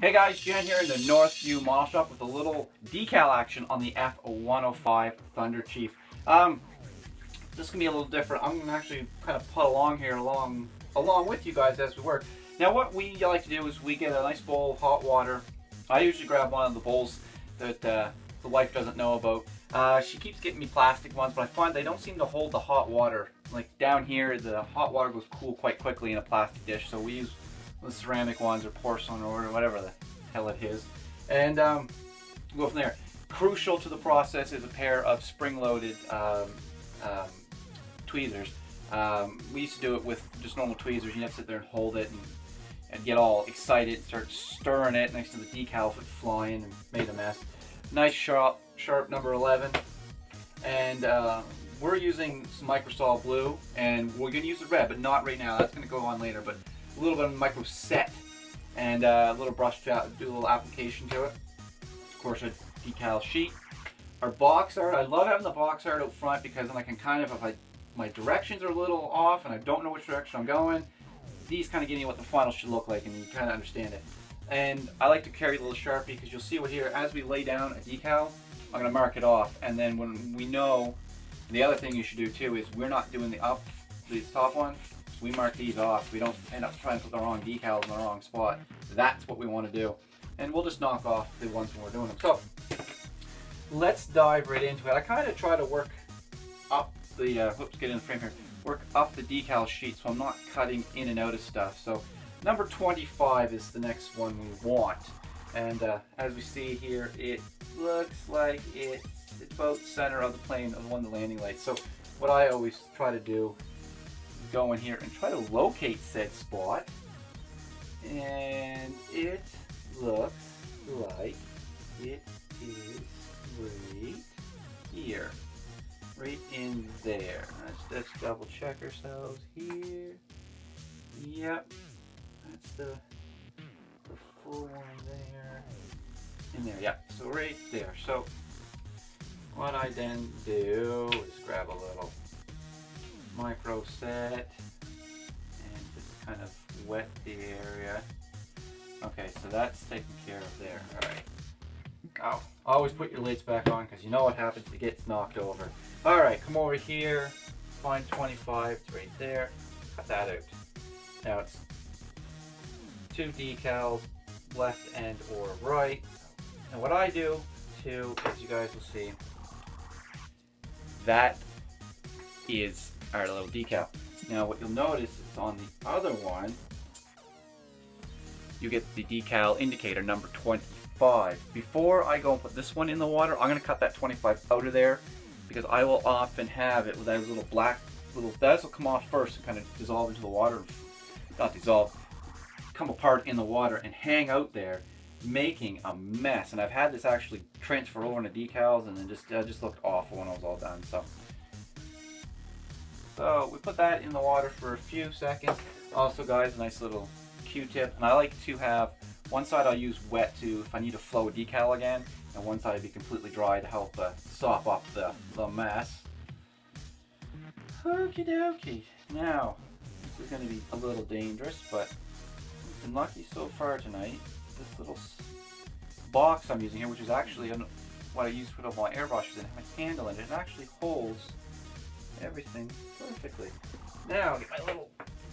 Hey guys, Jen here in the Northview model shop with a little decal action on the F-105 Thunder Chief. This is gonna be a little different. I'm gonna actually kind of putt along here, along with you guys as we work. Now, what we like to do is we get a nice bowl of hot water. I usually grab one of the bowls that the wife doesn't know about. She keeps getting me plastic ones, but I find they don't seem to hold the hot water. Like down here, the hot water goes cool quite quickly in a plastic dish, so we use the ceramic ones or porcelain or whatever the hell it is, and go from there. Crucial to the process is a pair of spring-loaded tweezers. We used to do it with just normal tweezers. You have to sit there and hold it and get all excited and start stirring it next to the decal if it's flying and made a mess. Nice sharp number 11, and we're using some microsol blue, and we're going to use the red, but not right now. That's going to go on later, but a little bit of micro set and a little brush job, do a little application to it. Of course, a decal sheet. Our box art, I love having the box art out front because then I can kind of, if my directions are a little off and I don't know which direction I'm going, these kind of give me what the final should look like and you kind of understand it. And I like to carry a little Sharpie because you'll see what here, as we lay down a decal, I'm going to mark it off, and then when we know, the other thing you should do too is we're not doing these top ones. We mark these off. We don't end up trying to put the wrong decals in the wrong spot. That's what we want to do. And we'll just knock off the ones when we're doing them. So let's dive right into it. I kind of try to work up the, get in the frame here, work up the decal sheet so I'm not cutting in and out of stuff. So number 25 is the next one we want. And as we see here, it looks like it's about the center of the plane of one of the landing lights. So what I always try to do, go in here and try to locate said spot, and it looks like it is right here, right in there. Let's double check ourselves here. Yep, that's the full one there, in there. Yep, so right there. So what I then do is grab a little micro set and just kind of wet the area. Okay, so that's taken care of there. Alright. Oh, always put your lids back on because you know what happens, it gets knocked over. Alright, come over here, find 25, it's right there. Cut that out. Now it's two decals, left and or right. And what I do too, as you guys will see, that is our little decal. Now what you'll notice is on the other one, you get the decal indicator number 25. Before I go and put this one in the water, I'm going to cut that 25 out of there because I will often have it with those little black, that will come off first and kind of dissolve into the water, not dissolve, come apart in the water and hang out there, making a mess. And I've had this actually transfer over into decals, and then just looked awful when I was all done. So we put that in the water for a few seconds. Also, guys, a nice little Q-tip, and I like to have one side I'll use wet to if I need to flow a decal again, and one side be completely dry to help sop up the mess. Okie dokie. Now, this is going to be a little dangerous, but I've been lucky so far tonight. This little box I'm using here, which is actually what I use to put up my airbrushes in, has a handle in it. It actually holds everything perfectly. Now, get my little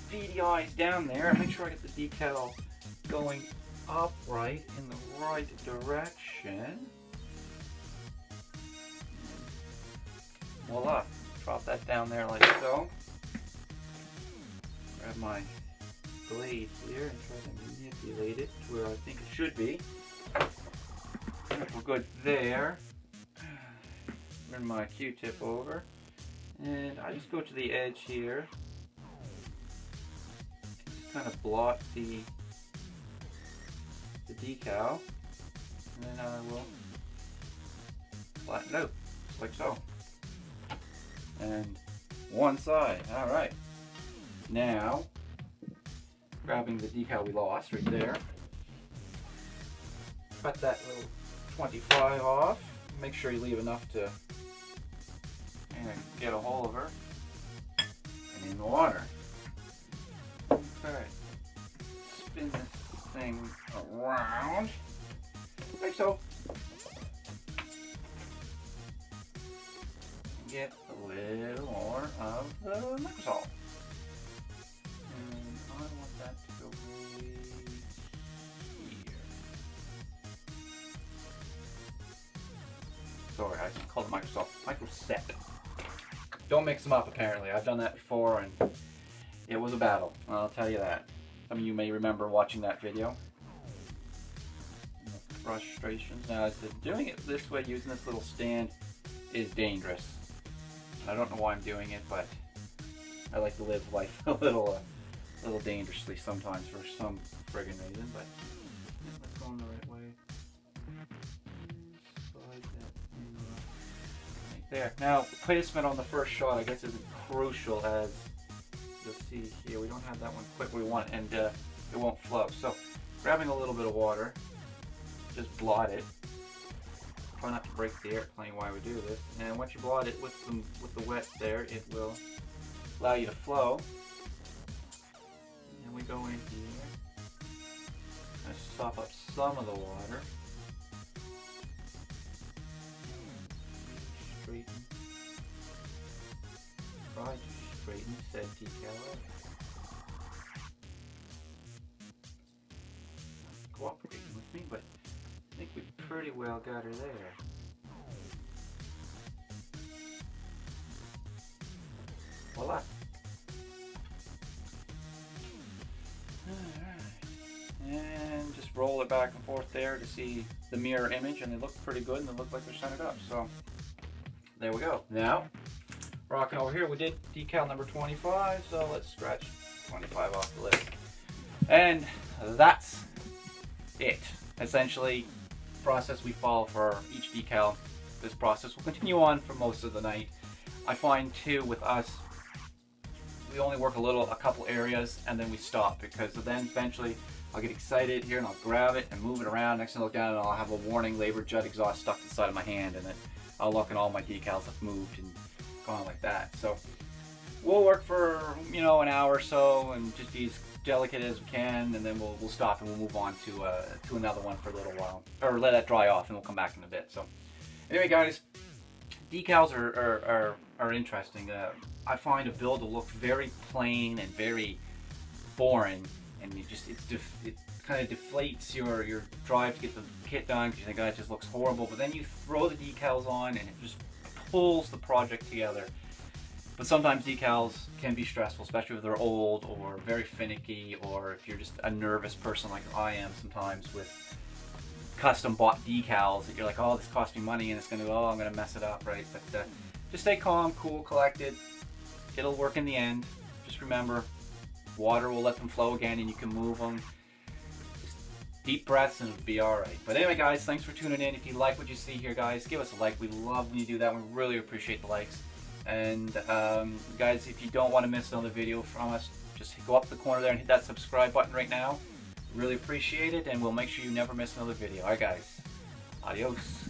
beady eyes down there and make sure I get the decal going upright in the right direction. Voila, drop that down there like so. Grab my blade here and try to manipulate it to where I think it should be. We're good there. Turn my Q-tip over. And I just go to the edge here, just kind of blot the decal, and then I will flatten it out, just like so. And one side, alright. Now, grabbing the decal we lost right there, cut that little 25 off, make sure you leave enough to get a hold of her, and in the water. Okay, spin this thing around, like so. Get a little more of the Microsoft. And I want that to go right here. Sorry, I just called it Microset. Don't mix them up, apparently. I've done that before and it was a battle, I'll tell you that. Some of you may remember watching that video. Frustrations. Now, doing it this way, using this little stand, is dangerous. I don't know why I'm doing it, but I like to live life a little dangerously sometimes for some friggin' reason. But yeah, let's go in the right way. Slide that in right there. Now, placement on the first shot, I guess, isn't crucial, as you'll see here. We don't have that one quite where we want it, and it won't flow. So, grabbing a little bit of water, just blot it. Try not to break the airplane while we do this. And once you blot it with the wet there, it will allow you to flow. And we go in here. Let's sop up some of the water. Straighten. Try to straighten said decal. Not cooperating with me, but I think we pretty well got her there. Voila. Alright. And just roll it back and forth there to see the mirror image, and they look pretty good and they look like they're centered up. So there we go. Now, rocking over here, we did decal number 25, so let's scratch 25 off the list. And that's it. Essentially, process we follow for each decal. This process will continue on for most of the night. I find too with us, we only work a couple areas and then we stop, because then eventually I'll get excited here and I'll grab it and move it around. Next thing I look down and I'll have a warning labor jet exhaust stuck to the side of my hand, and then I'll look and all my decals have moved and gone like that. So we'll work for an hour or so and just be as delicate as we can, and then we'll stop and we'll move on to another one for a little while, or let that dry off, and we'll come back in a bit. So anyway, guys, decals are interesting. I find a build to look very plain and very boring, and it kind of deflates your drive to get the kit done, because you think, oh, it just looks horrible. But then you throw the decals on and it just pulls the project together. But sometimes decals can be stressful, especially if they're old or very finicky, or if you're just a nervous person like I am sometimes with custom bought decals that you're like, oh, this cost me money and I'm going to mess it up, right? But just stay calm, cool, collected. It'll work in the end. Just remember, water will let them flow again and you can move them. Just deep breaths and it'll be alright. But anyway, guys, thanks for tuning in. If you like what you see here, guys, give us a like. We love when you do that. We really appreciate the likes. And guys, if you don't want to miss another video from us, just go up the corner there and hit that subscribe button right now. Really appreciate it, and we'll make sure you never miss another video. Alright, guys, adios.